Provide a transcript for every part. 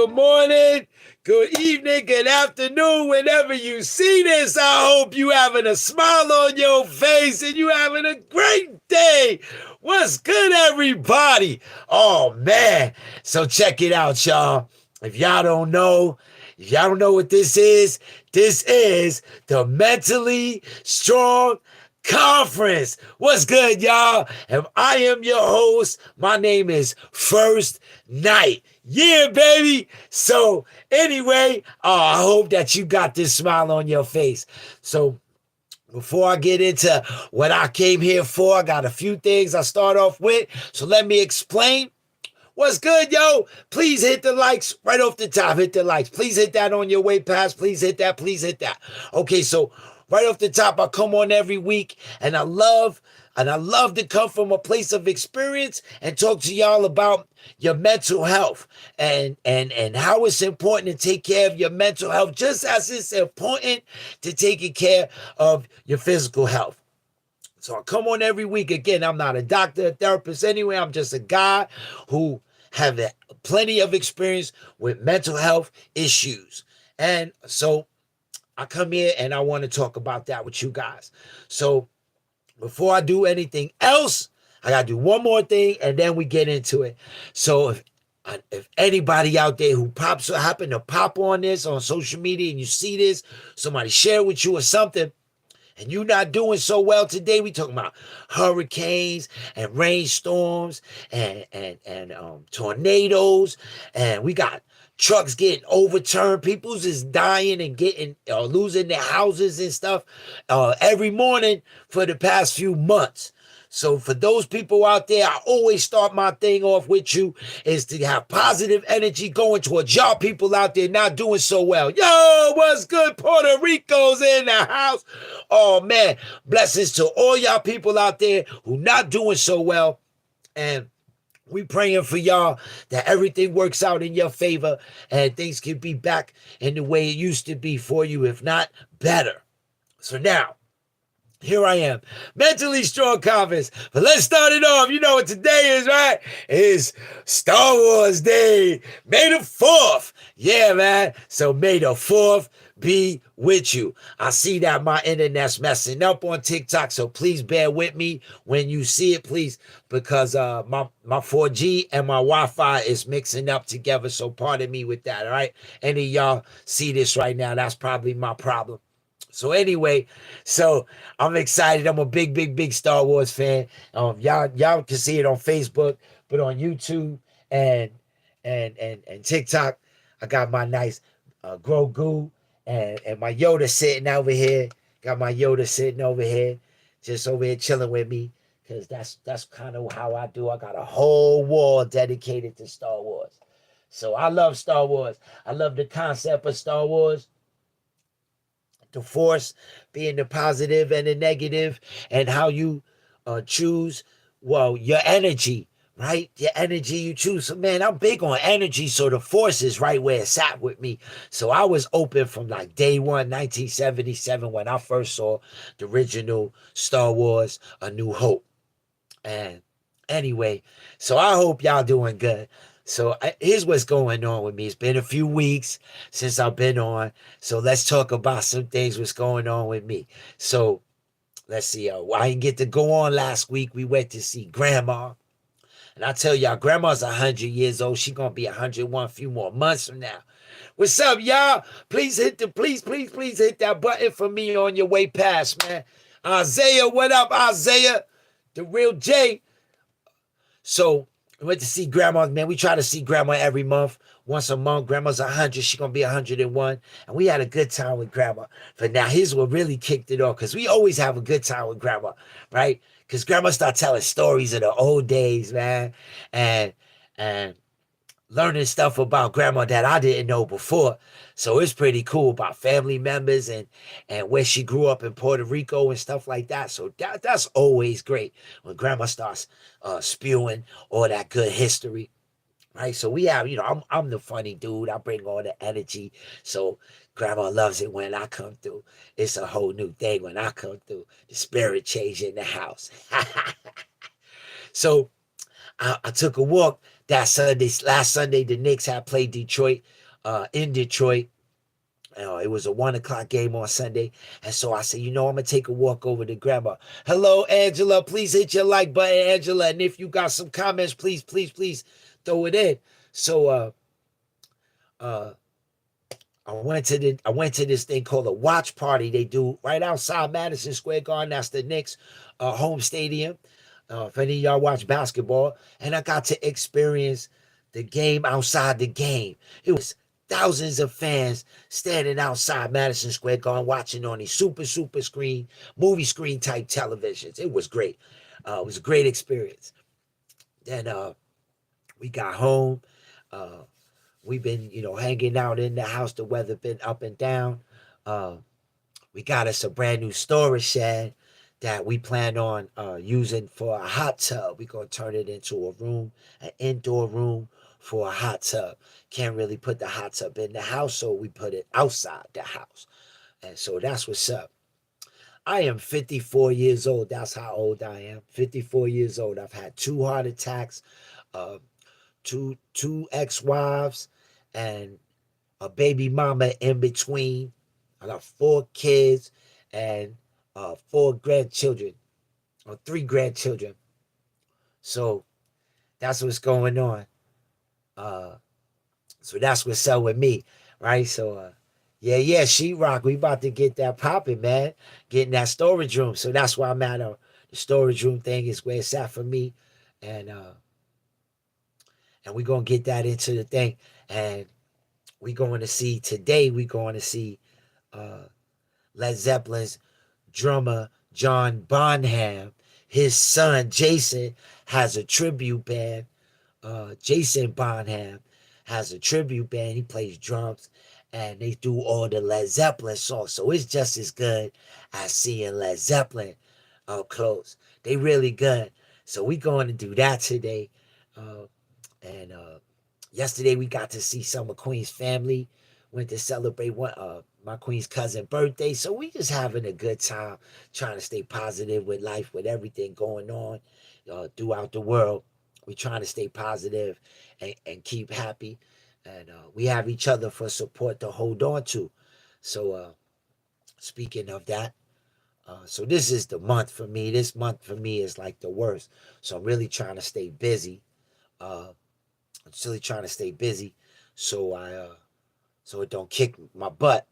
good morning, good evening, good afternoon, whenever you see this. I hope you having a smile on your face and you having a great day. What's good, everybody? Oh, man. So check it out, y'all. If y'all don't know what this is the Mentally Strong Conference. What's good, y'all? And I am your host. My name is First Night. Yeah, baby. So anyway, I hope that you got this smile on your face. So before I get into what I came here for, I got a few things I start off with. So let me explain. What's good, yo? Please hit the likes right off the top. Hit the likes. Please hit that on your way past. Please hit that. Please hit that. Okay, so right off the top, I come on every week, and I love to come from a place of experience and talk to y'all about your mental health and how it's important to take care of your mental health, just as it's important to taking care of your physical health. So I come on every week. Again, I'm not a doctor, a therapist anyway. I'm just a guy who have plenty of experience with mental health issues. And so I come here and I want to talk about that with you guys. So before I do anything else, I got to do one more thing and then we get into it. So if anybody out there who happen to pop on this on social media and you see this, somebody share with you or something, and you're not doing so well today, we talking about hurricanes and rainstorms and tornadoes, and we got trucks getting overturned. People's is dying and getting losing their houses and stuff every morning for the past few months. So for those people out there, I always start my thing off with you is to have positive energy going towards y'all people out there not doing so well. Yo, what's good? Puerto Rico's in the house. Oh, man. Blessings to all y'all people out there who not doing so well. And we praying for y'all that everything works out in your favor and things can be back in the way it used to be for you, if not better. So now, here I am, Mentally Strong Conference. But let's start it off. You know what today is, right? It's Star Wars Day, May the 4th. Yeah, man. So May the 4th be with you. I see that my internet's messing up on TikTok, so please bear with me when you see it, please, because my 4G and my Wi-Fi is mixing up together, so pardon me with that, all right? Any of y'all see this right now, that's probably my problem. So anyway, so I'm excited. I'm a big Star Wars fan. Y'all can see it on Facebook, but on YouTube and TikTok, I got my nice Grogu and my Yoda sitting over here. Got my Yoda sitting over here, just over here chilling with me, because that's kind of how I do. I got a whole wall dedicated to Star Wars. So I love Star Wars. I love the concept of Star Wars. The force being the positive and the negative, and how you choose, well, your energy, right? Your energy you choose. So, man, I'm big on energy, so the force is right where it's at with me. So I was open from like day one, 1977, when I first saw the original Star Wars, A New Hope. And anyway, so I hope y'all doing good. So here's what's going on with me. It's been a few weeks since I've been on. So let's talk about some things what's going on with me. So let's see. I didn't get to go on last week. We went to see Grandma. And I tell y'all, Grandma's 100 years old. She's going to be 101 a few more months from now. What's up, y'all? Please hit that button for me on your way past, man. Isaiah, what up, Isaiah? The real J. So we went to see Grandma, man. We try to see Grandma every month, once a month. Grandma's 100. She's going to be 101. And we had a good time with Grandma. But now here's what really kicked it off, because we always have a good time with Grandma, right? Because Grandma started telling stories of the old days, man. And learning stuff about Grandma that I didn't know before. So it's pretty cool about family members and where she grew up in Puerto Rico and stuff like that. So that's always great when Grandma starts spewing all that good history, right? So we have, I'm the funny dude. I bring all the energy. So Grandma loves it when I come through. It's a whole new thing when I come through. The spirit change in the house. So I took a walk that Sunday, last Sunday, the Knicks had played Detroit, in Detroit. It was a 1 o'clock game on Sunday. And so I said, I'm going to take a walk over to Grandma. Hello, Angela. Please hit your like button, Angela. And if you got some comments, please, please, please throw it in. So I went to this thing called a watch party they do right outside Madison Square Garden. That's the Knicks home stadium. If any of y'all watch basketball, and I got to experience the game outside the game. It was thousands of fans standing outside Madison Square Garden watching on these super screen, movie screen type televisions. It was great. It was a great experience. Then we got home. We've been, hanging out in the house. The weather been up and down. We got us a brand new storage shed that we plan on using for a hot tub. We're going to turn it into a room, an indoor room for a hot tub. Can't really put the hot tub in the house, so we put it outside the house. And so that's what's up. I am 54 years old. That's how old I am. 54 years old. I've had 2 heart attacks, two ex-wives, and a baby mama in between. I got 4 kids and 4 grandchildren, or 3 grandchildren. So that's what's going on. So that's what's up with me, right? So yeah, sheetrock. We about to get that popping, man. Getting that storage room. So that's why I'm at. The storage room thing is where it's at for me, and we're gonna get that into the thing. And we're going to see today. We're going to see Led Zeppelin's drummer John Bonham. His son Jason has a tribute band. Jason Bonham has a tribute band. He plays drums, and they do all the Led Zeppelin songs. So it's just as good as seeing Led Zeppelin up close. They really good. So we're going to do that today. And yesterday we got to see some of Queen's family. Went to celebrate my Queen's cousin's birthday. So we just having a good time, trying to stay positive with life, with everything going on throughout the world. We're trying to stay positive and keep happy. And we have each other for support to hold on to. So speaking of that, so this is the month for me. This month for me is like the worst. So I'm really trying to stay busy. I'm really trying to stay busy so it don't kick my butt.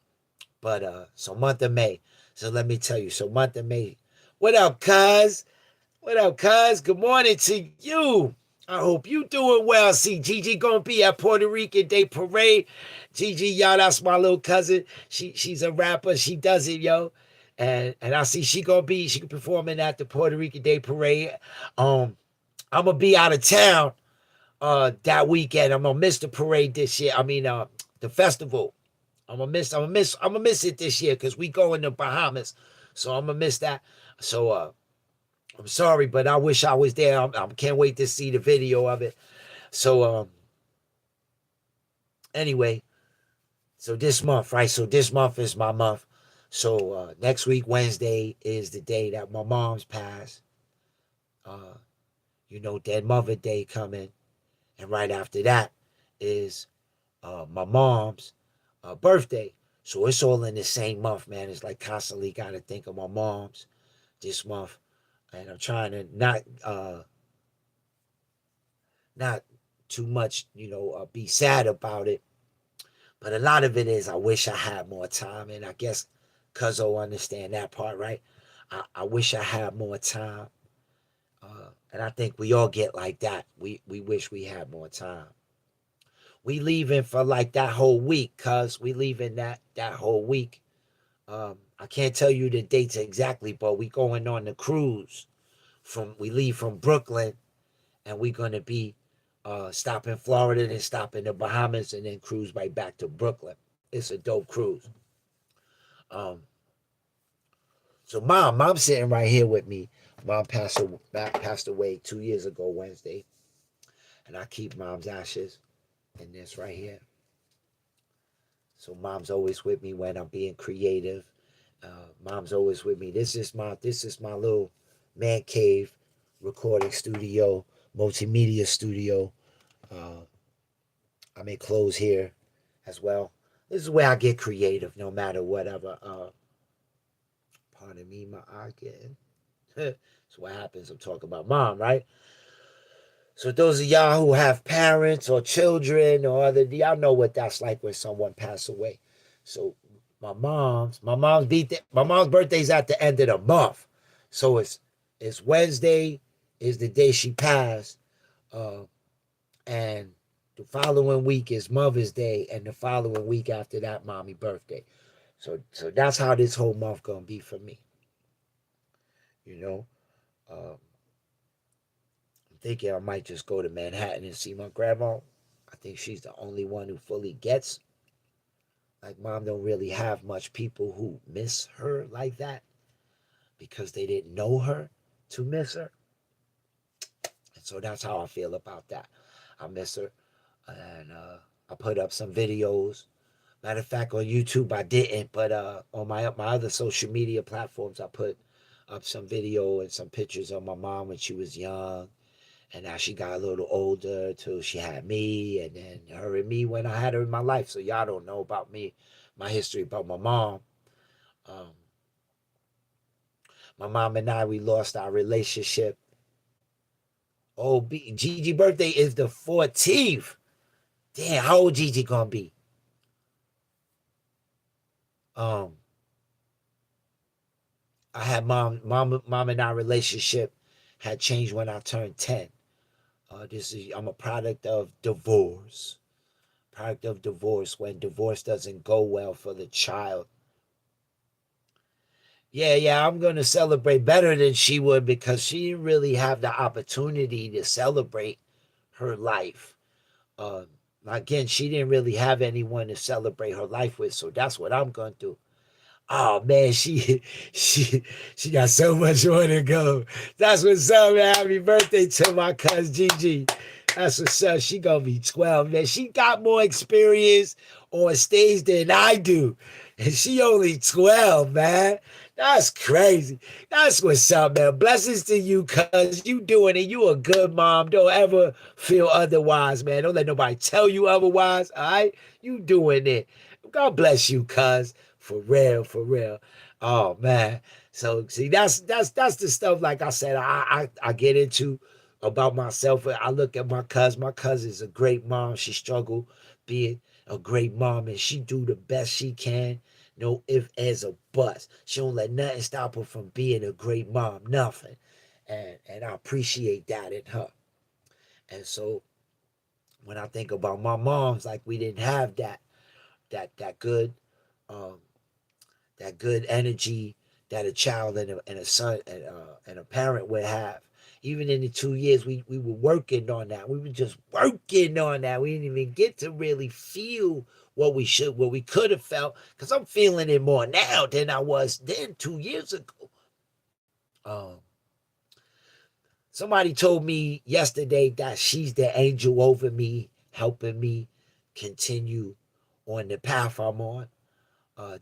But so month of May. So let me tell you. So month of May. What up, cuz? What up, cuz? Good morning to you. I hope you doing well. See, Gigi gonna be at Puerto Rican Day Parade. Gigi, y'all, that's my little cousin. She's a rapper. She does it, yo. And I see she can performing at the Puerto Rican Day Parade. I'm gonna be out of town that weekend. I'm gonna miss the parade this year. I mean the festival. I'm gonna miss it this year because we going to Bahamas. So I'm gonna miss that. So I'm sorry, but I wish I was there. I can't wait to see the video of it. So anyway, so this month, right? So this month is my month. So next week, Wednesday, is the day that my mom's passed. Dead Mother Day coming. And right after that is my mom's birthday. So it's all in the same month, man. It's like constantly got to think of my mom's this month. And I'm trying to not too much, be sad about it. But a lot of it is I wish I had more time. And I guess Cuzzo understand that part, right? I wish I had more time. And I think we all get like that. We wish we had more time. We leaving for like that whole week, cuz we leaving that whole week. I can't tell you the dates exactly, but we going on the cruise. We leave from Brooklyn, and we're gonna be stop in Florida, then stop in the Bahamas, and then cruise right back to Brooklyn. It's a dope cruise. So mom's sitting right here with me. Mom passed away 2 years ago Wednesday, and I keep mom's ashes in this right here. So mom's always with me when I'm being creative. Mom's always with me. This is my little man cave recording studio, multimedia studio. I make clothes here as well. This is where I get creative, no matter whatever. Pardon me, my eye getting. That's what happens. I'm talking about mom, right? So those of y'all who have parents or children or other, y'all know what that's like when someone passed away. So my mom's birthday's at the end of the month. So it's Wednesday is the day she passed, uh, and the following week is Mother's Day, and the following week after that, mommy birthday. So that's how this whole month gonna be for me. You know, um, I'm thinking I might just go to Manhattan and see my grandma. I think she's the only one who fully gets. Like mom don't really have much people who miss her like that because they didn't know her to miss her. And so that's how I feel about that. I miss her. And I put up some videos. Matter of fact, on YouTube I didn't, but on my other social media platforms I put up some video and some pictures of my mom when she was young, and now she got a little older till she had me, and then her and me when I had her in my life. So y'all don't know about me, my history about my mom. Um, my mom and I, we lost our relationship. Oh, Gigi birthday is the 14th. Damn, how old Gigi gonna be? Um, I had mom and our relationship had changed when I turned 10. I'm a product of divorce. Product of divorce when divorce doesn't go well for the child. Yeah, I'm gonna celebrate better than she would because she didn't really have the opportunity to celebrate her life. Uh, Again, she didn't really have anyone to celebrate her life with, so that's what I'm gonna do. Oh man, she she got so much more to go. That's what's up, man. Happy birthday to my cousin Gigi. That's what's up. She gonna be 12, man. She got more experience on stage than I do. And she only 12, man. That's crazy. That's what's up, man. Blessings to you, cuz you doing it. You a good mom. Don't ever feel otherwise, man. Don't let nobody tell you otherwise. All right? You doing it. God bless you, cuz. For real, for real. Oh man. So see, that's the stuff. Like I said, I get into about myself. I look at my cousin. My cousin's a great mom. She struggled being a great mom, and she do the best she can. No if as a bust. She don't let nothing stop her from being a great mom. Nothing. And I appreciate that in her. And so when I think about my mom's, like we didn't have that good um that good energy that a child and a son and a parent would have. Even in the 2 years, we were working on that. We were just working on that. We didn't even get to really feel what we could have felt. Because I'm feeling it more now than I was then 2 years ago. Um, Somebody told me yesterday that she's the angel over me, helping me continue on the path I'm on.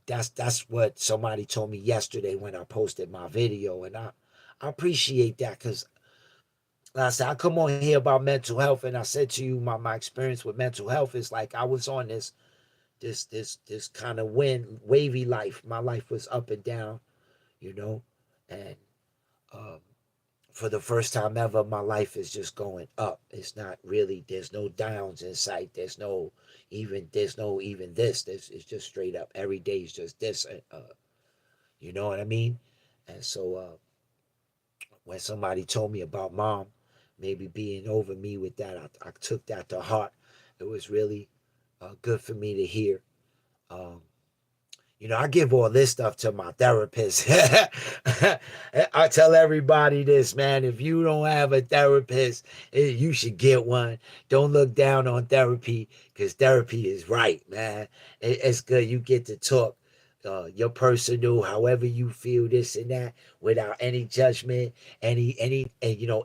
That's what somebody told me yesterday when I posted my video, and I appreciate that because like I said I come on here about mental health, and I said to you my experience with mental health is like I was on this kind of wavy life. My life was up and down, you know, and um, for the first time ever, my life is just going up. It's not really. There's no downs in sight. There's no even this. It's just straight up. Every day is just this. You know what I mean? And so when somebody told me about mom maybe being over me with that, I took that to heart. It was really good for me to hear. Um, I give all this stuff to my therapist. I tell everybody this, man. If you don't have a therapist, you should get one. Don't look down on therapy because therapy is right, man. It's good. You get to talk your personal, however you feel, this and that, without any judgment, any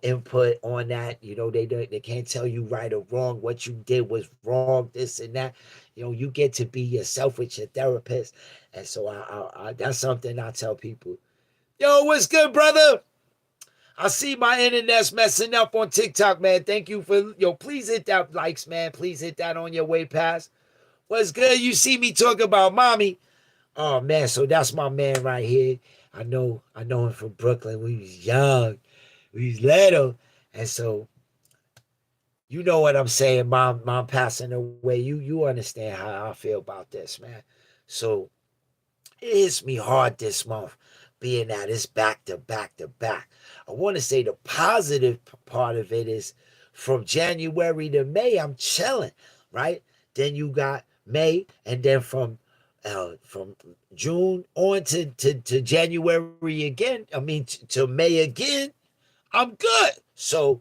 input on that. They can't tell you right or wrong. What you did was wrong, this and that. You get to be yourself with your therapist. And so I that's something I tell people. Yo, what's good, brother? I see my internet's messing up on TikTok, man. Thank you for, please hit that likes, man. Please hit that on your way past. What's good? You see me talk about mommy. Oh, man, so that's my man right here. I know him from Brooklyn when he was young. We was little. And so, you know what I'm saying, mom passing away. You understand how I feel about this, man. So it hits me hard this month, being that it's back to back to back. I want to say the positive part of it is from January to May, I'm chilling, right? Then you got May, and then from June on to January again. I mean to May again, I'm good. So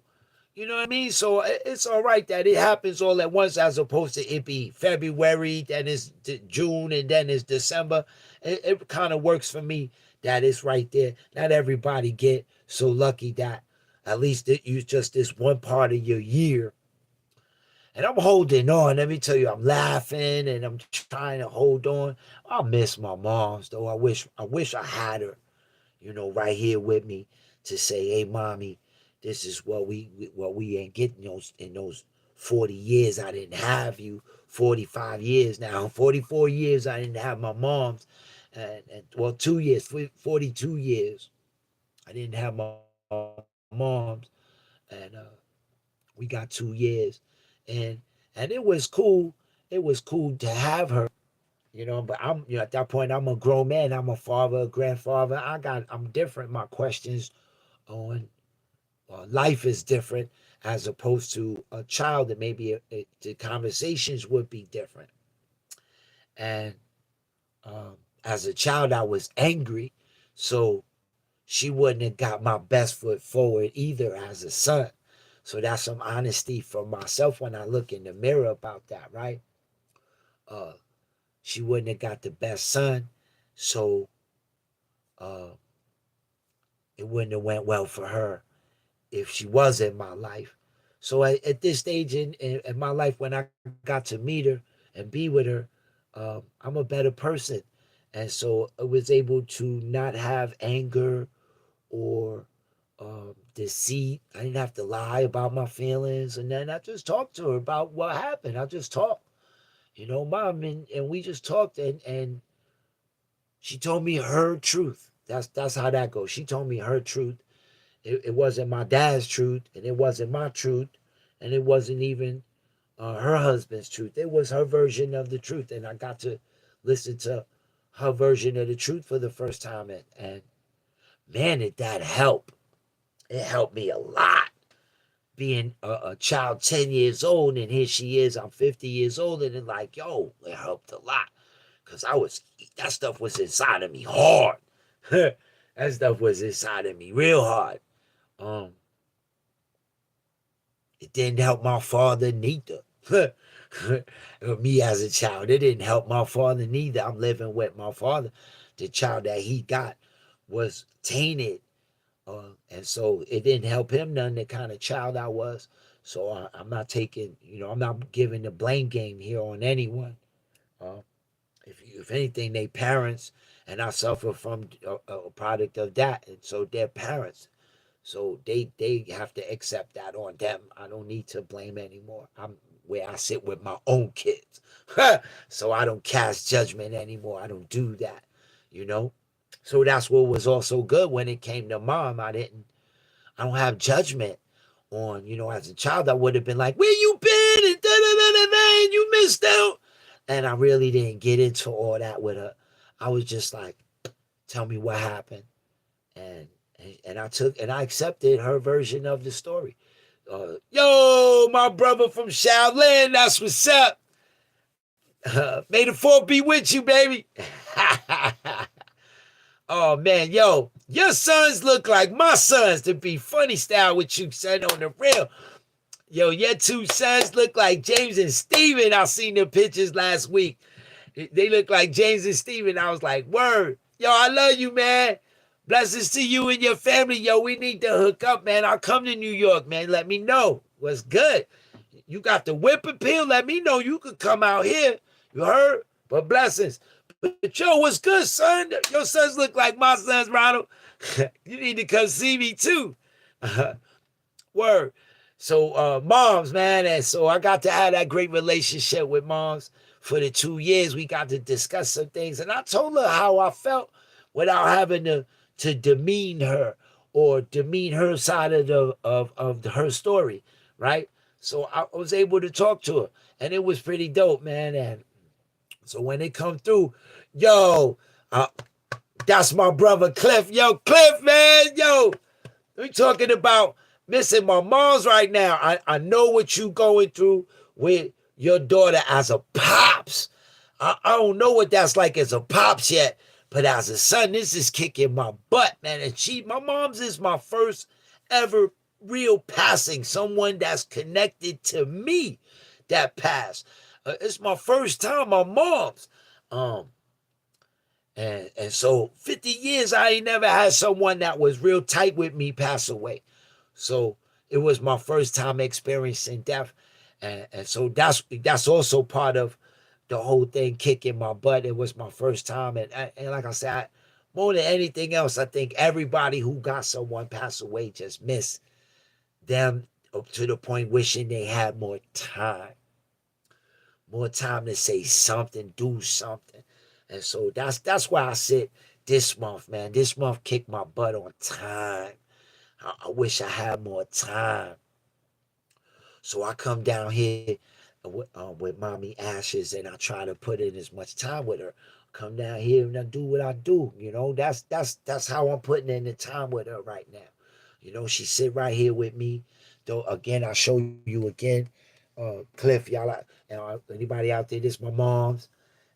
you know what I mean? So it's all right that it happens all at once as opposed to it be February, then it's June, and then it's December. It kind of works for me that it's right there. Not everybody get so lucky that at least it use just this one part of your year. And I'm holding on. Let me tell you, I'm laughing and I'm trying to hold on. I miss my moms though. I wish I had her, right here with me to say, "Hey, mommy, this is what we ain't getting in those 40 years I didn't have you. 45 years now, 44 years I didn't have my moms, and well, 2 years, 42 years I didn't have my moms, and we got 2 years, and it was cool. It was cool to have her, but I'm at that point I'm a grown man. I'm a father, a grandfather. I'm different. My questions on life is different as opposed to a child, that maybe the conversations would be different. And as a child, I was angry, so she wouldn't have got my best foot forward either as a son. So that's some honesty for myself when I look in the mirror about that, right? Uh, she wouldn't have got the best son, so uh, it wouldn't have went well for her if she was in my life. So at this stage in my life, when I got to meet her and be with her, I'm a better person. And so I was able to not have anger or deceit. I didn't have to lie about my feelings. And then I just talked to her about what happened. I just talked, mom, and we just talked, and she told me her truth. That's how that goes. She told me her truth. It wasn't my dad's truth, and it wasn't my truth, and it wasn't even her husband's truth. It was her version of the truth, and I got to listen to her version of the truth for the first time, and man, did that help. It helped me a lot. Being a child 10 years old, and here she is, I'm 50 years old, and then like, yo, it helped a lot. Because that stuff was inside of me hard. That stuff was inside of me real hard. Um, it didn't help my father neither. Me as a child, it didn't help my father neither. I'm living with my father. The child that he got was tainted, and so it didn't help him none, the kind of child I was. So I'm not taking, I'm not giving the blame game here on anyone. Uh, if anything, they parents, and I suffer from a product of that, and so they're parents. So they have to accept that on them. I don't need to blame anymore. I'm where I sit with my own kids. So I don't cast judgment anymore. I don't do that, you know? So that's what was also good when it came to mom. I don't have judgment on, as a child, I would have been like, where you been? And da da da da da, and you missed out. And I really didn't get into all that with her. I was just like, tell me what happened. And I accepted her version of the story. Yo, my brother from Shaolin, that's what's up. May the fourth be with you, baby. Oh man, yo, your sons look like my sons, to be funny style with you, son, on the real. Yo, your two sons look like James and Steven. I seen the pictures last week. They look like James and Steven. I was like, word. Yo, I love you, man. Blessings to you and your family. Yo, we need to hook up, man. I'll come to New York, man. Let me know what's good. You got the whip appeal. Let me know you could come out here. You heard? But blessings. But yo, what's good, son? Your sons look like my sons, Ronald. You need to come see me too. Word. So moms, man, and so I got to have that great relationship with moms for the 2 years. We got to discuss some things, and I told her how I felt without having to demean her or demean her side of her story, right? So I was able to talk to her, and it was pretty dope, man. And so when they come through, yo, uh, that's my brother Cliff. Yo, Cliff, man, yo, we talking about missing my mom's right now. I know what you going through with your daughter as a pops. I don't know what that's like as a pops yet, but as a son, this is kicking my butt, man. And my mom's is my first ever real passing, someone that's connected to me that passed. It's my first time, my mom's. Um, and so 50 years, I ain't never had someone that was real tight with me pass away. So it was my first time experiencing death. And so that's also part of the whole thing kicking my butt. It was my first time. And like I said, more than anything else, I think everybody who got someone pass away just miss them up to the point wishing they had more time. More time to say something, do something. And so that's why I said this month, man. This month kicked my butt on time. I wish I had more time. So I come down here with Mommy Ashes and I try to put in as much time with her. Come down here and I do what I do. You know, that's how I'm putting in the time with her right now. You know, she sit right here with me. Though again, I'll show you again. Cliff, anybody out there, this my mom's.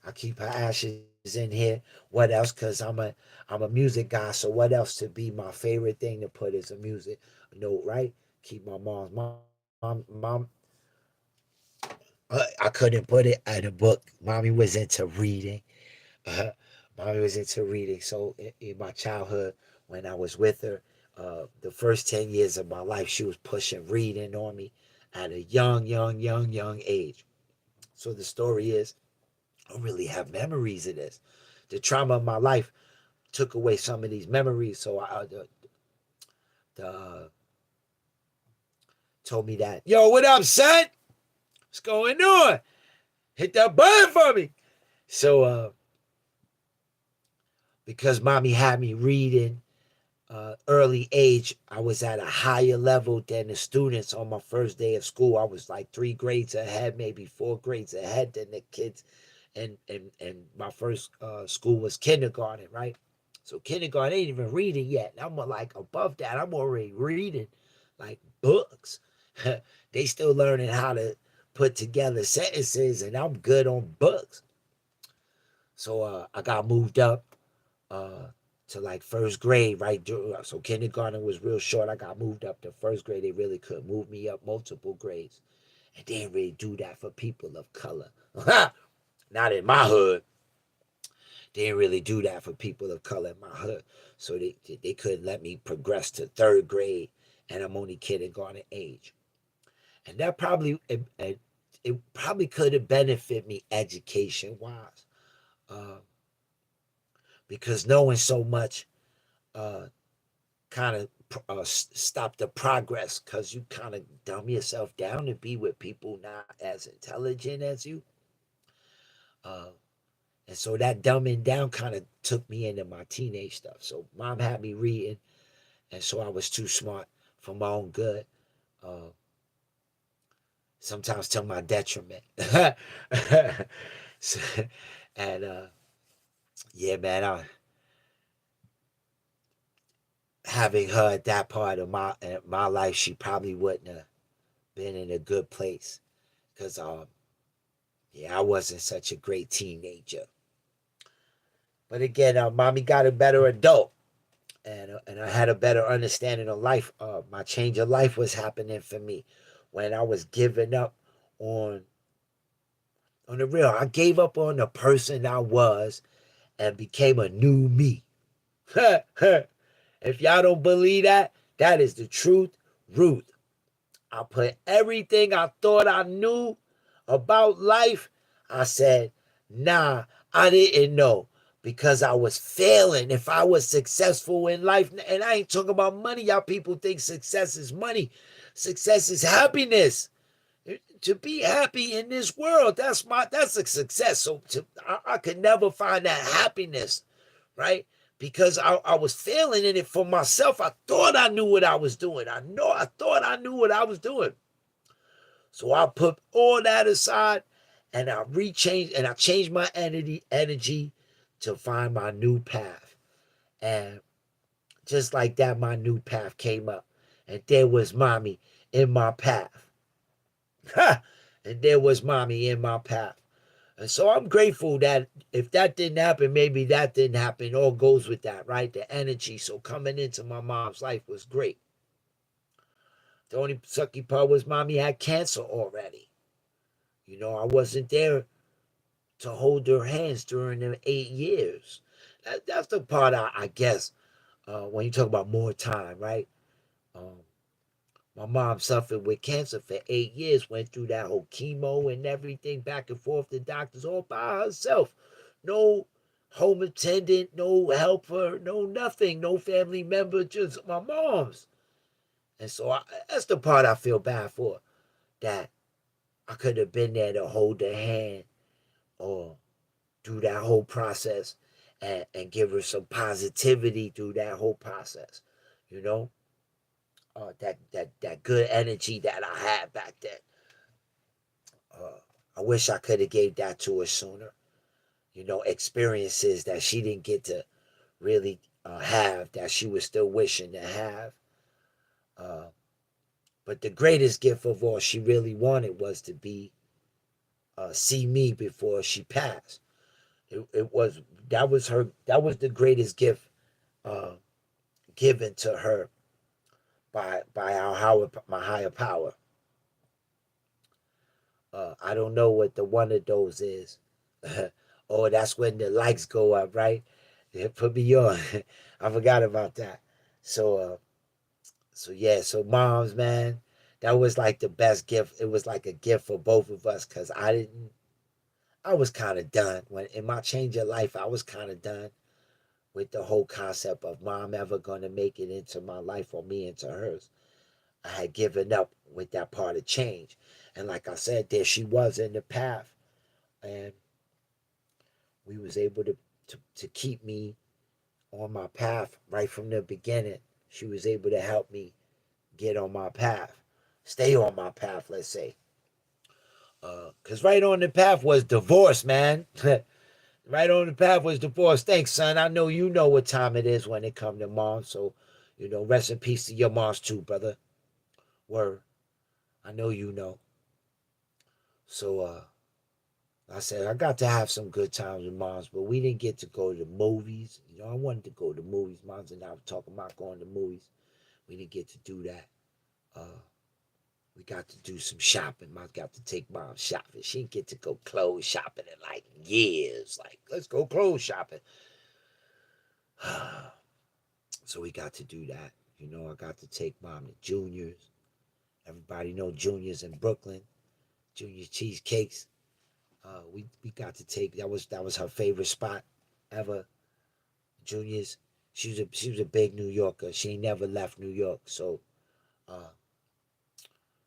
I keep her ashes in here. What else? Cause I'm a music guy, so what else to be my favorite thing to put is a music note, right? Keep my mom's mom. I couldn't put it in a book. Mommy was into reading. Uh, Mommy was into reading. So in my childhood, when I was with her, the first 10 years of my life, she was pushing reading on me at a young age. So the story is, I don't really have memories of this. The trauma of my life took away some of these memories. So the told me that, yo, what up, son? What's going on? Hit that button for me. So because mommy had me reading early age, I was at a higher level than the students on my first day of school. I was like 3 grades ahead, maybe 4 grades ahead than the kids. And my first school was kindergarten, right? So kindergarten ain't even reading yet. I'm like above that. I'm already reading like books. They still learning how to put together sentences, and I'm good on books. So I got moved up uh, to like first grade, right? So kindergarten was real short. I got moved up to first grade. They really could move me up multiple grades. And they didn't really do that for people of color. Not in my hood. They didn't really do that for people of color in my hood. So they couldn't let me progress to third grade, and I'm only kindergarten age. And that it probably could have benefited me education wise, uh, because knowing so much uh, kind of stop the progress because you kind of dumb yourself down to be with people not as intelligent as you. Uh, and so that dumbing down kind of took me into my teenage stuff. So mom had me reading, and so I was too smart for my own good. Uh, Sometimes to my detriment. So, and yeah, man, having her at that part of my life, she probably wouldn't have been in a good place because yeah, I wasn't such a great teenager. But again, mommy got a better adult, and I had a better understanding of life. My change of life was happening for me when I was giving up on on the real. I gave up on the person I was and became a new me. If y'all don't believe that, that is the truth. Ruth. I put everything I thought I knew about life. I said, nah, I didn't know because I was failing. If I was successful in life, and I ain't talking about money, y'all people think success is money. Success is happiness. To be happy in this world, that's a success. So I could never find that happiness, right? Because I was failing in it for myself. I thought I knew what I was doing. I thought I knew what I was doing. So I put all that aside and I changed my energy to find my new path. And just like that, my new path came up. And there was mommy in my path. And there was mommy in my path. And so I'm grateful that if that didn't happen, maybe that didn't happen. It all goes with that, right? The energy. So coming into my mom's life was great. The only sucky part was mommy had cancer already. You know, I wasn't there to hold her hands during them 8 years. That's the part I guess when you talk about more time, right? Um, my mom suffered with cancer for 8 years, went through that whole chemo and everything, back and forth to doctors all by herself. No home attendant, no helper, no nothing, no family member, just my mom's. And so that's the part I feel bad for, that I could have been there to hold her hand or through that whole process and give her some positivity through that whole process, you know? That good energy that I had back then. I wish I could have gave that to her sooner. You know, experiences that she didn't get to really have, that she was still wishing to have. But the greatest gift of all she really wanted was to see me before she passed. It was that was the greatest gift given to her by my higher power. I don't know what the one of those is. Oh, that's when the likes go up, right? It put me on. I forgot about that. So yeah, so moms, man, that was like the best gift. It was like a gift for both of us because I was kind of done. When in my change of life, I was kind of done with the whole concept of mom ever going to make it into my life or me into hers. I had given up with that part of change. And like I said, there she was in the path. And we was able to keep me on my path right from the beginning. She was able to help me get on my path, stay on my path, let's say. Because right on the path was divorce, man. Right on the path was divorce. Thanks, son. I know you know what time it is when it come to mom. So, you know, rest in peace to your moms too, brother. Word. I know you know. So, I said I got to have some good times with moms, but we didn't get to go to the movies. You know, I wanted to go to the movies. Moms and I were talking about going to movies. We didn't get to do that. We got to do some shopping. Mom got to take mom shopping. She didn't get to go clothes shopping in like years. Like, let's go clothes shopping. So we got to do that. You know, I got to take mom to Junior's. Everybody know Junior's in Brooklyn. Junior's Cheesecakes. We got to take that was her favorite spot ever. Junior's. She was a big New Yorker. She ain't never left New York. Uh,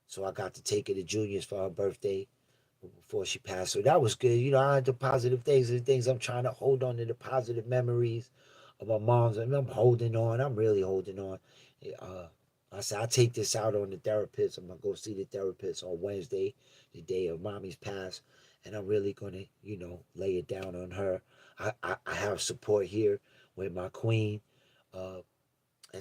so I got to take her to Junior's for her birthday before she passed. So that was good. You know, I had the positive things. The things I'm trying to hold on to the positive memories of my mom's. I mean, I'm holding on. I'm really holding on. I said, I'll take this out on the therapist. I'm going to go see the therapist on Wednesday, the day of mommy's pass. And I'm really going to, you know, lay it down on her. I have support here with my queen. And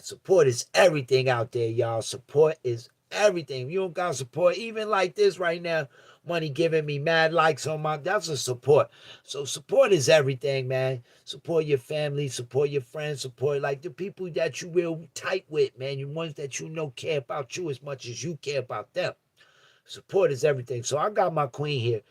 support is everything out there, y'all. Support is everything. If you don't got support, even like this right now, money giving me mad likes on that's a support. So support is everything, man. Support your family, support your friends, support like the people that you real tight with, man. The ones that you know care about you as much as you care about them. Support is everything. So I got my queen here,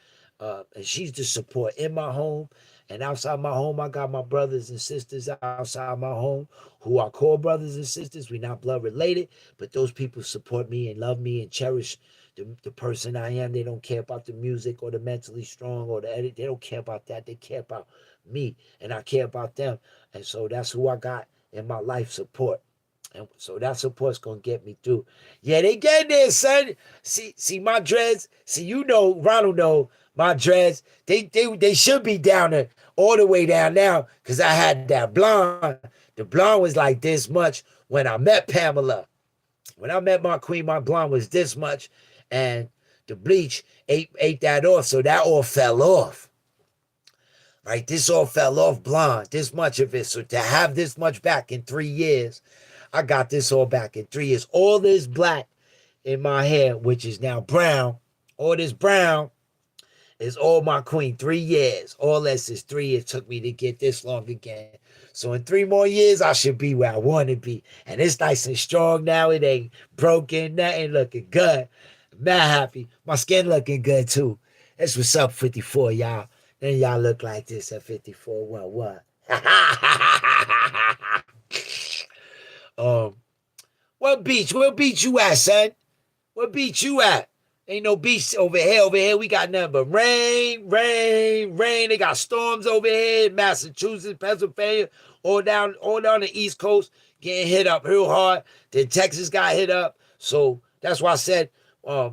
and she's the support in my home. And outside my home, I got my brothers and sisters outside my home who are core brothers and sisters. We're not blood related, but those people support me and love me and cherish the person I am. They don't care about the music or the mentally strong or the edit. They don't care about that. They care about me, and I care about them. And so that's who I got in my life support. And so that support's gonna get me through. Yeah, they get there, son. See my dreads. See, you know, Ronald know my dreads. They should be down there, all the way down now, because I had that blonde. The blonde was like this much when I met Pamela. When I met my queen, my blonde was this much, and the bleach ate that off, so that all fell off. Right, this all fell off blonde, this much of it. So to have this much back in 3 years, I got this all back in 3 years. All this black in my hair, which is now brown, all this brown is all my queen. 3 years. All this is 3 years. Took me to get this long again. So in 3 more years, I should be where I want to be. And it's nice and strong now. It ain't broken. Nothing looking good. I'm not happy. My skin looking good too. That's what's up, 54, y'all. Then y'all look like this at 54. What? What beach? What beach you at, son? What beach you at? Ain't no beach over here. Over here, we got nothing but rain. They got storms over here, Massachusetts, Pennsylvania, all down the East Coast, getting hit up real hard. Then Texas got hit up. So that's why I said my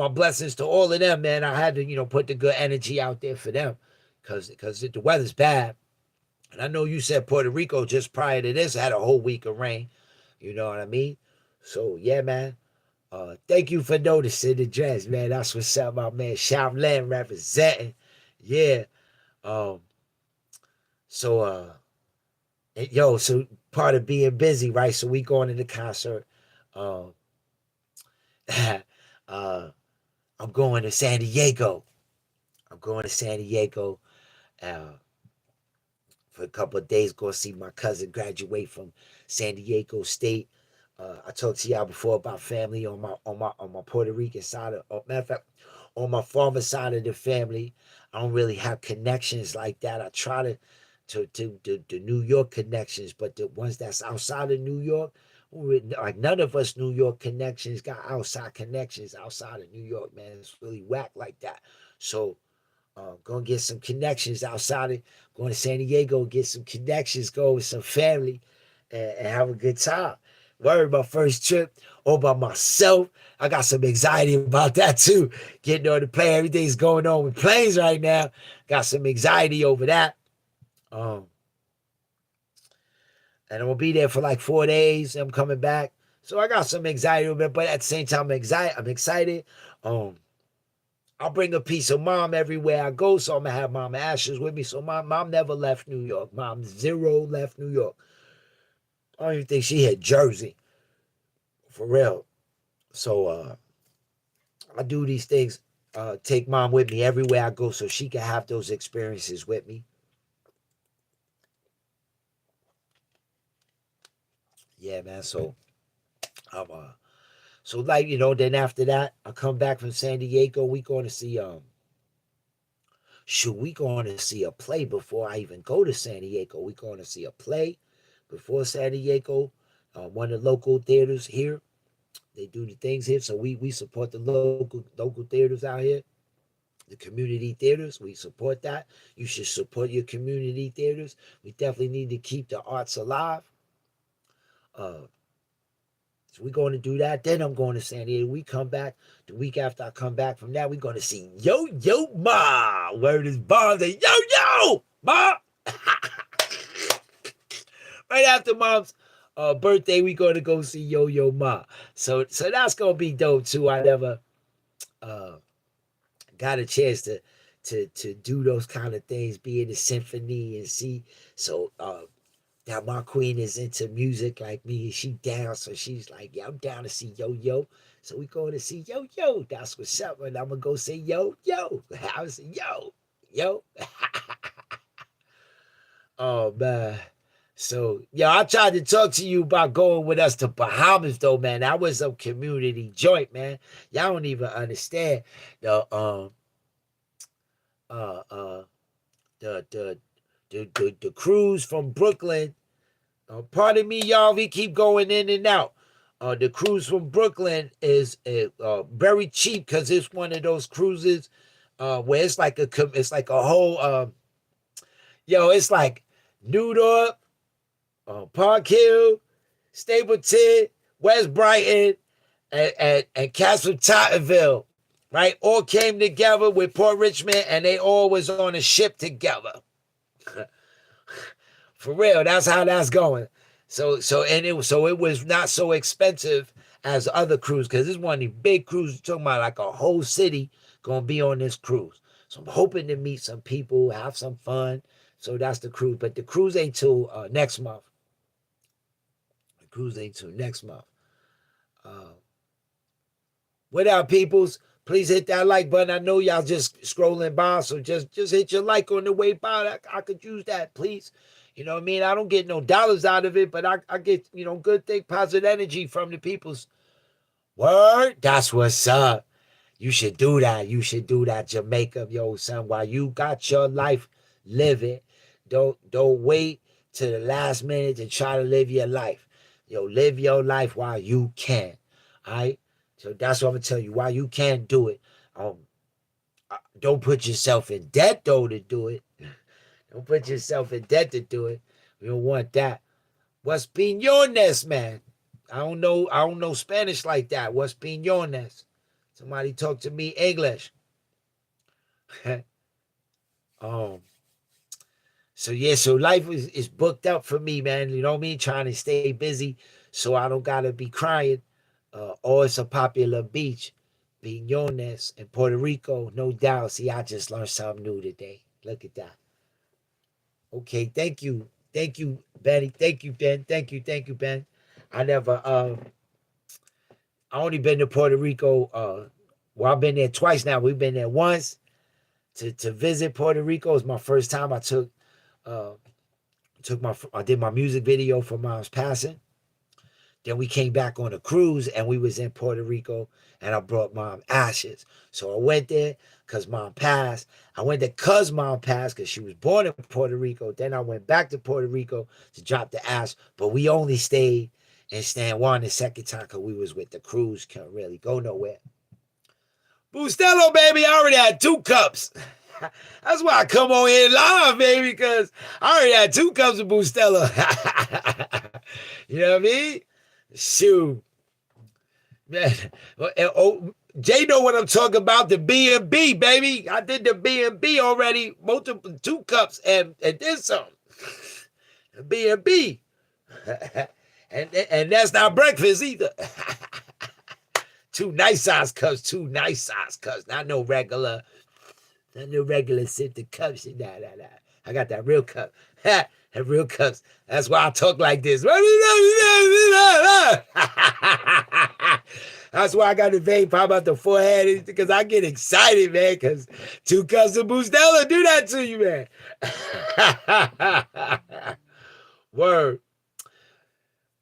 blessings to all of them, man. I had to, put the good energy out there for them, because the weather's bad. And I know you said Puerto Rico just prior to this had a whole week of rain. You know what I mean? So yeah, man. Thank you for noticing the dress, man. That's what's up, my man. Shaolin representing. Yeah. So part of being busy, right? So we going to the concert. I'm going to San Diego. For a couple of days, going to see my cousin graduate from San Diego State. I talked to y'all before about family on my Puerto Rican side. Matter of fact, on my father's side of the family, I don't really have connections like that. I try to the New York connections, but the ones that's outside of New York, like none of us New York connections got outside connections outside of New York, man. It's really whack like that. So gonna get some connections outside of going to San Diego, get some connections, go with some family, and have a good time. Worried my first trip all by myself. I got some anxiety about that too. Getting on the plane, everything's going on with planes right now. Got some anxiety over that. And I'm gonna be there for like 4 days. I'm coming back, so I got some anxiety over it. But at the same time, I'm excited. I'll bring a piece of mom everywhere I go, so I'm gonna have Mama Ashes with me. So my mom never left New York. Mom zero left New York. I don't even think she hit Jersey. For real. So I do these things, take mom with me everywhere I go so she can have those experiences with me. Yeah, man. So I'm then after that, I come back from San Diego. We going to see we going to see a play before I even go to San Diego. We going to see a play before San Diego. One of the local theaters here. They do the things here. So we support the local theaters out here. The community theaters, we support that. You should support your community theaters. We definitely need to keep the arts alive. So we're going to do that. Then I'm going to San Diego. We come back. The week after I come back from that, we're going to see Yo-Yo Ma. Word is bond. Yo-Yo Ma. Right after mom's birthday, we're going to go see Yo-Yo Ma. So that's going to be dope too. I never got a chance to do those kind of things, be in the symphony and see. So now my queen is into music like me. She down, so she's like, yeah, I'm down to see Yo-Yo. So we going to see Yo-Yo. That's what's up. And I'm going to go say Yo-Yo. I was say Yo. Oh, man. So, I tried to talk to you about going with us to Bahamas, though, man. That was a community joint, man. Y'all don't even understand the cruise from Brooklyn. Pardon me, y'all. We keep going in and out. The cruise from Brooklyn is very cheap because it's one of those cruises where it's like a whole. Yo, it's like New York, Park Hill, Stapleton, West Brighton, and Castle Tottenville, right? All came together with Port Richmond, and they all was on a ship together. For real, that's how that's going. It was not so expensive as other cruises, because this one of the big cruises, talking about like a whole city gonna be on this cruise. So I'm hoping to meet some people, have some fun. So that's the cruise, but the cruise ain't till next month. The cruise ain't till next month. What up, peoples? Please hit that like button. I know y'all just scrolling by, so just hit your like on the way by. I could use that, please. You know what I mean? I don't get no dollars out of it, but I get, good thing, positive energy from the peoples. Word? That's what's up. You should do that. You should do that, Jamaica, yo, son. While you got your life, live it. Don't wait to the last minute to try to live your life. Yo, live your life while you can. All right? So that's what I'm gonna tell you. While you can do it, don't put yourself in debt though to do it. Don't put yourself in debt to do it. We don't want that. What's piñones, man? I don't know Spanish like that. What's piñones? Somebody talk to me English. So life is booked up for me, man. You know what I mean? Trying to stay busy so I don't gotta be crying. Or it's a popular beach, Piñones in Puerto Rico, no doubt. See, I just learned something new today. Look at that. Okay, thank you, Benny. Thank you, Ben. Thank you, Ben. I only been to Puerto Rico. Well, I've been there twice now. We've been there once to visit Puerto Rico. It was my first time. I did my music video for Mom's passing. Then we came back on a cruise and we was in Puerto Rico and I brought Mom ashes. So I went there because Mom passed. I went there because Mom passed because she was born in Puerto Rico. Then I went back to Puerto Rico to drop the ash. But we only stayed in San Juan the second time because we was with the cruise. Can't really go nowhere. Bustelo, baby, I already had 2 cups. That's why I come on here live, baby, because I already had 2 cups of Bustelo. You know what I mean? Shoot, man. Jay know what I'm talking about. The B&B, baby. I did the B&B already. Multiple 2 cups and then some. The B&B. and that's not breakfast either. 2 nice size cups. Not no regular. Not no regular scented cups. Nah. I got that real cup. And real cups. That's why I talk like this. That's why I got the vein pop out the forehead, because I get excited, man, because 2 cups of Bustelo do that to you, man. Word.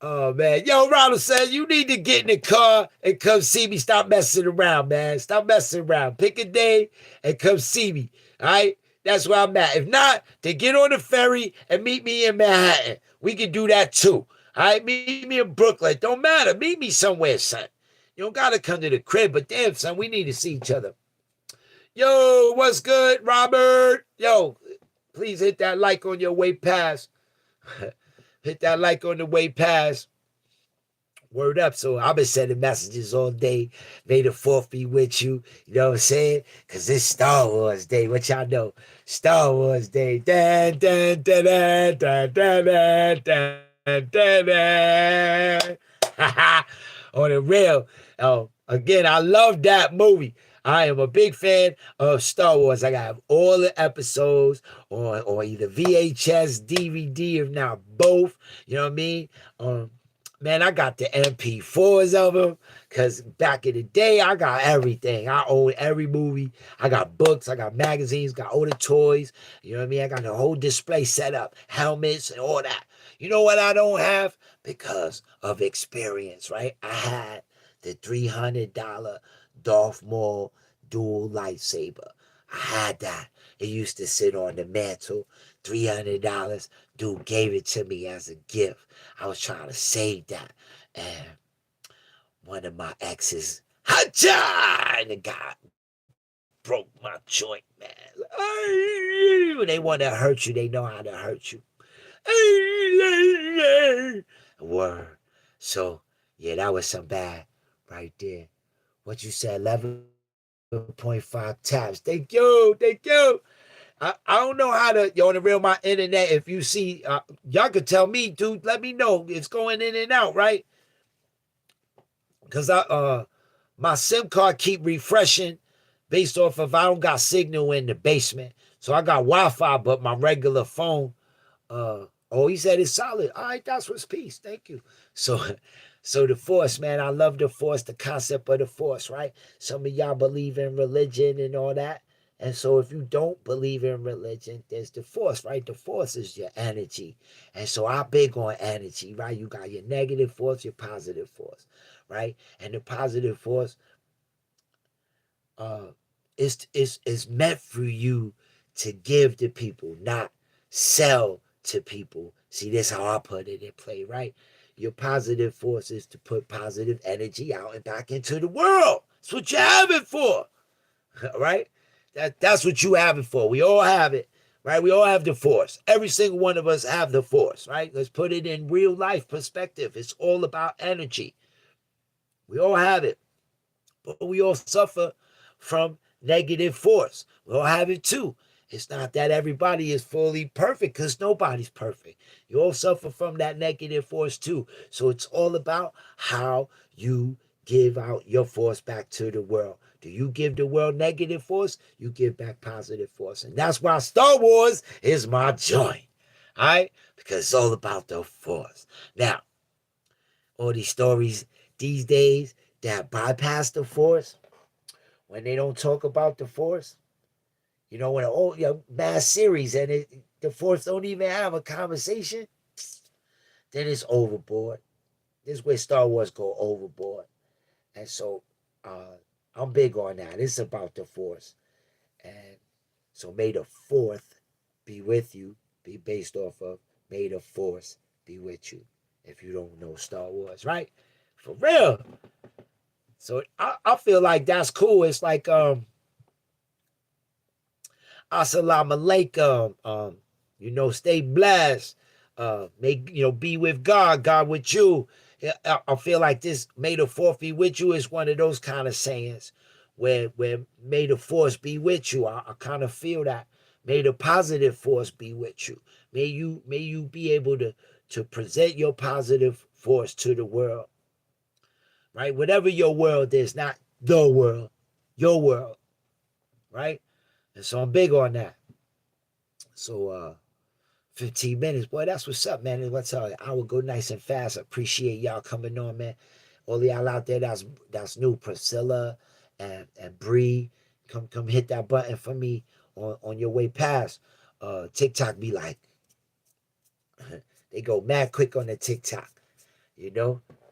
Oh, man. Yo, Ronald said, you need to get in the car and come see me. Stop messing around, man. Stop messing around. Pick a day and come see me. All right? That's where I'm at. If not, then get on the ferry and meet me in Manhattan. We can do that too. All right? Meet me in Brooklyn. Don't matter. Meet me somewhere, son. You don't got to come to the crib, but damn, son, we need to see each other. Yo, what's good, Robert? Yo, please hit that like on your way past. Hit that like on the way past. Word up. So I've been sending messages all day. May the 4th be with you. You know what I'm saying? Because it's Star Wars Day. What y'all know? Star Wars Day. Dun, dun, dun, dun, dun, dun, dun, dun, dun. On the real. Again, I love that movie. I am a big fan of Star Wars. I got all the episodes on either VHS, DVD, if not both. You know what I mean? Man, I got the MP4s of them because back in the day, I got everything. I own every movie. I got books. I got magazines. Got all the toys. You know what I mean? I got the whole display set up, helmets and all that. You know what I don't have? Because of experience, right? I had the $300 Darth Maul dual lightsaber. I had that. It used to sit on the mantle. $300. Dude gave it to me as a gift. I was trying to save that. And one of my exes, hacha, and the guy broke my joint, man. When they want to hurt you, they know how to hurt you. Word. So, yeah, that was some bad right there. What you said, 11.5 taps. Thank you. Thank you. I don't know how to, on the real, my internet, if you see, y'all could tell me, dude, let me know. It's going in and out, right? Because my SIM card keep refreshing based off of I don't got signal in the basement. So I got Wi-Fi, but my regular phone, he said it's solid. All right, that's what's peace. Thank you. So the force, man, I love the force, the concept of the force, right? Some of y'all believe in religion and all that. And so if you don't believe in religion, there's the force, right? The force is your energy. And so I'm big on energy, right? You got your negative force, your positive force, right? And the positive force is meant for you to give to people, not sell to people. See, this how I put it in play, right? Your positive force is to put positive energy out and back into the world. That's what you have it for, right? That's what you have it for. We all have it, right? We all have the force. Every single one of us have the force, right? Let's put it in real life perspective. It's all about energy. We all have it, but we all suffer from negative force. We all have it too. It's not that everybody is fully perfect because nobody's perfect. You all suffer from that negative force too. So it's all about how you give out your force back to the world. Do you give the world negative force? You give back positive force. And that's why Star Wars is my joint. All right? Because it's all about the force. Now, all these stories these days that bypass the force, when they don't talk about the force, when mass series and the force don't even have a conversation, then it's overboard. This is where Star Wars go overboard. And so I'm big on that. It's about the force. And so may the fourth be with you, be based off of may the force be with you. If you don't know Star Wars, right? For real. So I feel like that's cool. It's like Assalamu alaikum. Stay blessed. Be with God, God with you. I feel like this may the fourth be with you is one of those kind of sayings where may the force be with you. I kind of feel that. May the positive force be with you. May you be able to present your positive force to the world. Right? Whatever your world is, not the world, your world. Right? And so I'm big on that. So 15 minutes, boy, that's what's up, man. What's up? I will go nice and fast. I appreciate y'all coming on, man. All y'all out there that's new, Priscilla and Bree, come hit that button for me on your way past. TikTok be like, they go mad quick on the TikTok,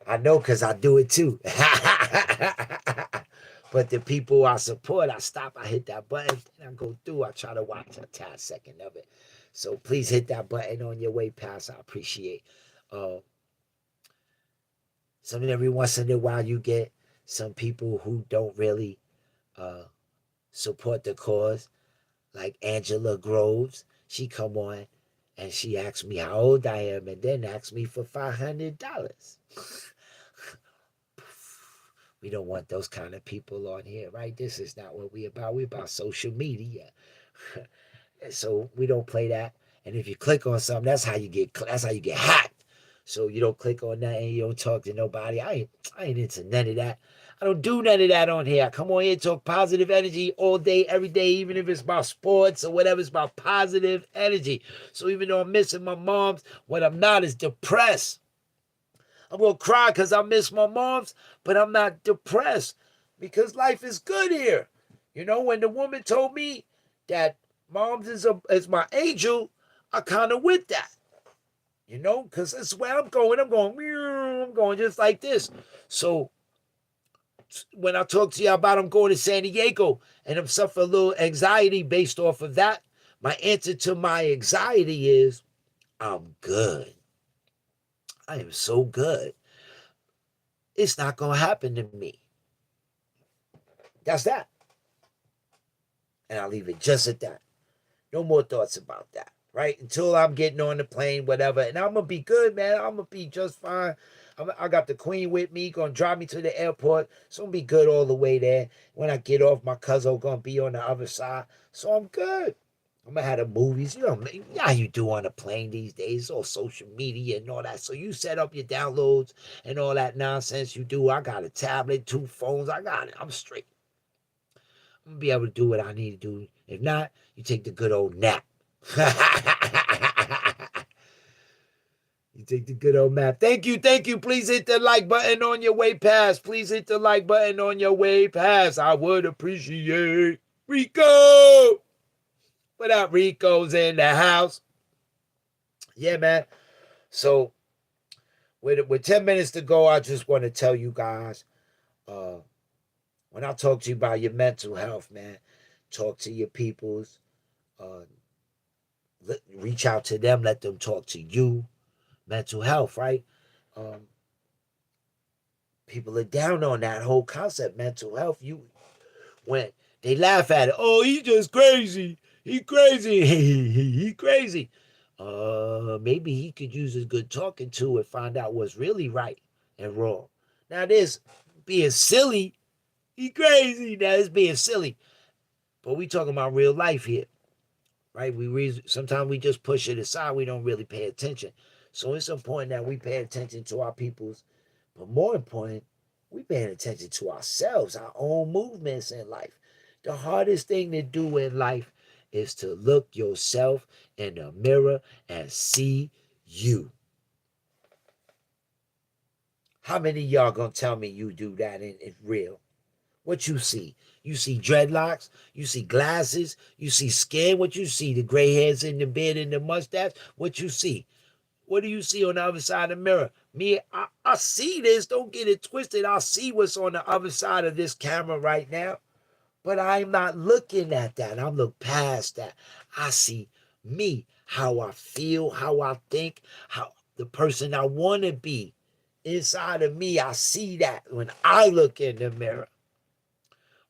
I know because I do it too. But the people I support, I stop, I hit that button, and I go through. I try to watch a 10-second of it. So please hit that button on your way past. I appreciate. Some every once in a while you get some people who don't really support the cause, like Angela Groves. She come on and she asked me how old I am, and then asked me for $500. We don't want those kind of people on here, right? This is not what we about. We about social media. So we don't play that. And if you click on something, that's how you get hacked. So you don't click on that and you don't talk to nobody. I ain't into none of that. I don't do none of that on here. I come on here, talk positive energy all day, every day, even if it's about sports or whatever, it's about positive energy. So even though I'm missing my moms, what I'm not is depressed. I'm going to cry because I miss my moms, but I'm not depressed because life is good here. When the woman told me that moms is my angel, I kind of with that. Because that's where I'm going. I'm going just like this. So when I talk to you about I'm going to San Diego and I'm suffering a little anxiety based off of that, my answer to my anxiety is I'm good. I am so good. It's not going to happen to me. That's that. And I'll leave it just at that. No more thoughts about that, right? Until I'm getting on the plane, whatever. And I'm going to be good, man. I'm going to be just fine. I got the queen with me, going to drive me to the airport. So I'm going to be good all the way there. When I get off, my cousin going to be on the other side. So I'm good. I'm going to have the movies. You know how you do on a plane these days, all social media and all that. So you set up your downloads and all that nonsense you do. I got a tablet, 2 phones. I got it. I'm straight. I'm going to be able to do what I need to do. If not, you take the good old nap. You take the good old nap. Thank you. Please hit the like button on your way past. Please hit the like button on your way past. I would appreciate Rico. What up, Rico's in the house? Yeah, man. So, with 10 minutes to go, I just want to tell you guys, when I talk to you about your mental health, man, talk to your peoples. Reach out to them. Let them talk to you. Mental health, right? People are down on that whole concept, mental health. When they laugh at it, oh, he's just crazy. He crazy. He crazy. Maybe he could use a good talking to and find out what's really right and wrong. Now this being silly, he crazy. Now it's being silly, but we talking about real life here, right? Sometimes we just push it aside. We don't really pay attention. So it's important that we pay attention to our peoples, but more important, we paying attention to ourselves, our own movements in life. The hardest thing to do in life is to look yourself in the mirror and see you. How many of y'all gonna tell me you do that in real? What you see? You see dreadlocks, you see glasses, you see skin, what you see? The gray hairs in the beard and the mustache, what you see? What do you see on the other side of the mirror? Me, I see this. Don't get it twisted. I see what's on the other side of this camera right now. But I'm not looking at that. I'm looking past that. I see me, how I feel, how I think, how the person I want to be. Inside of me, I see that when I look in the mirror.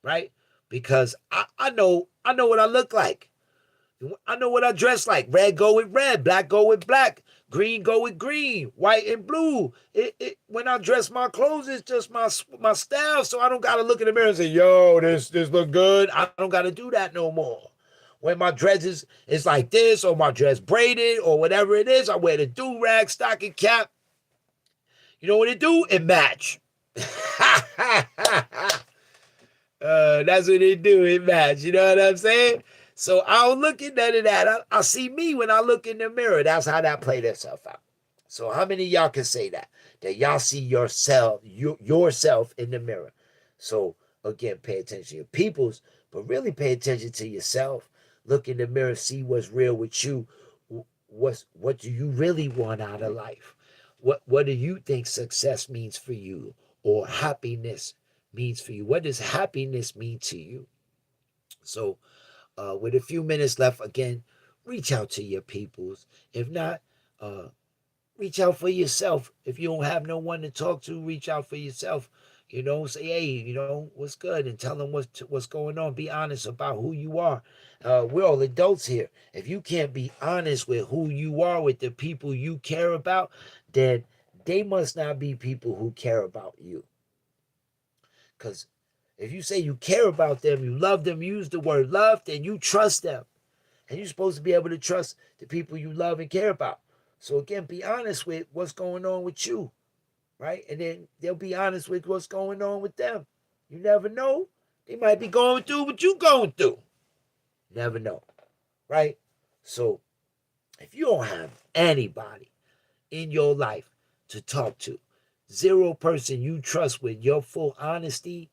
Right? Because I know what I look like. I know what I dress like. Red go with red, black go with black, green go with green, white and blue. When I dress my clothes, it's just my style. So I don't gotta look in the mirror and say, yo, this look good. I don't gotta do that no more. When my dress is like this, or my dress braided, or whatever it is, I wear the do-rag, stocking cap. You know what it do? It match. That's what it do. It match. You know what I'm saying? So I don't look at none of that. I see me when I look in the mirror. That's how that played itself out. So how many of y'all can say that? That y'all see yourself in the mirror. So again, pay attention to your peoples, but really pay attention to yourself. Look in the mirror, see what's real with you. What do you really want out of life? What do you think success means for you, or happiness means for you? What does happiness mean to you? So with a few minutes left, again, reach out to your peoples. If not, reach out for yourself. If you don't have no one to talk to, reach out for yourself. You know, say, hey, what's good, and tell them what's going on. Be honest about who you are. We're all adults here. If you can't be honest with who you are, with the people you care about, then they must not be people who care about you. Because if you say you care about them, you love them, use the word love, then you trust them. And you're supposed to be able to trust the people you love and care about. So again, be honest with what's going on with you, right? And then they'll be honest with what's going on with them. You never know. They might be going through what you're going through. Never know, right? So if you don't have anybody in your life to talk to, zero person you trust with your full honesty,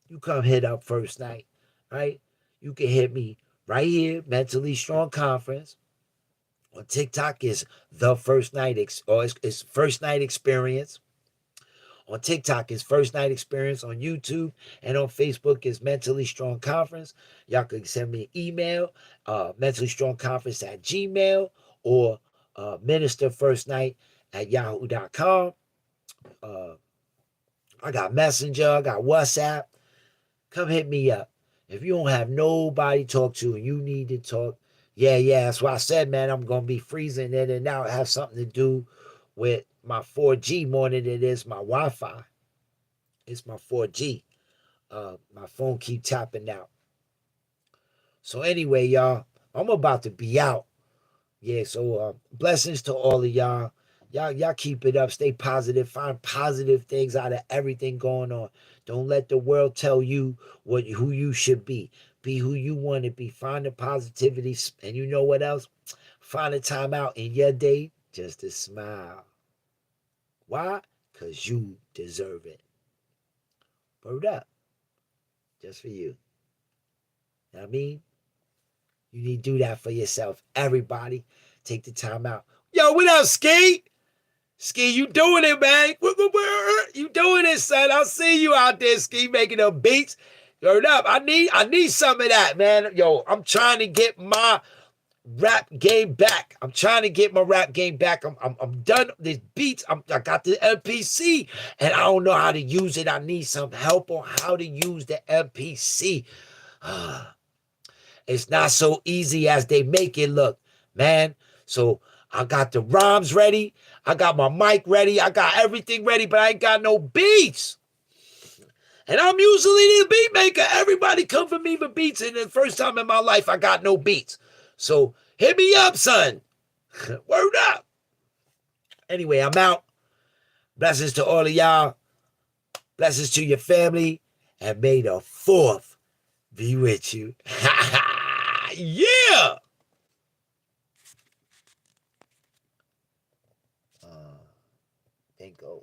you come hit up First Night, right? You can hit me right here, Mentally Strong Conference. On TikTok is the First Night, it's First Night Experience. On TikTok is First Night Experience. On YouTube and on Facebook is Mentally Strong Conference. Y'all can send me an email, mentallystrongconference@gmail, or ministerfirstnight@yahoo.com. I got Messenger, I got WhatsApp. Come hit me up. If you don't have nobody to talk to and you need to talk, yeah. That's why I said, man, I'm gonna be freezing in and out. Have something to do with my 4G more than it is my Wi-Fi. It's my 4G. My phone keep tapping out. So anyway, y'all, I'm about to be out. Yeah, so blessings to all of y'all. Y'all keep it up. Stay positive. Find positive things out of everything going on. Don't let the world tell you who you should be. Be who you want to be. Find the positivity. And you know what else? Find a time out in your day just to smile. Why? Because you deserve it. Word up. Just for you. Know what I mean? You need to do that for yourself. Everybody, take the time out. Yo, what up, Ski? Ski, you doing it, man? You doing it, son? I'll see you out there, Ski, making them beats. Word up. I need some of that, man. Yo, I'm trying to get my rap game back. I'm done with these beats. I got the MPC, and I don't know how to use it. I need some help on how to use the MPC. It's not so easy as they make it look, man. So I got the rhymes ready. I got my mic ready. I got everything ready, but I ain't got no beats. And I'm usually the beat maker. Everybody come for me for beats. And the first time in my life, I got no beats. So hit me up, son. Word up. Anyway, I'm out. Blessings to all of y'all. Blessings to your family. And may the 4th be with you. Yeah. Thank God.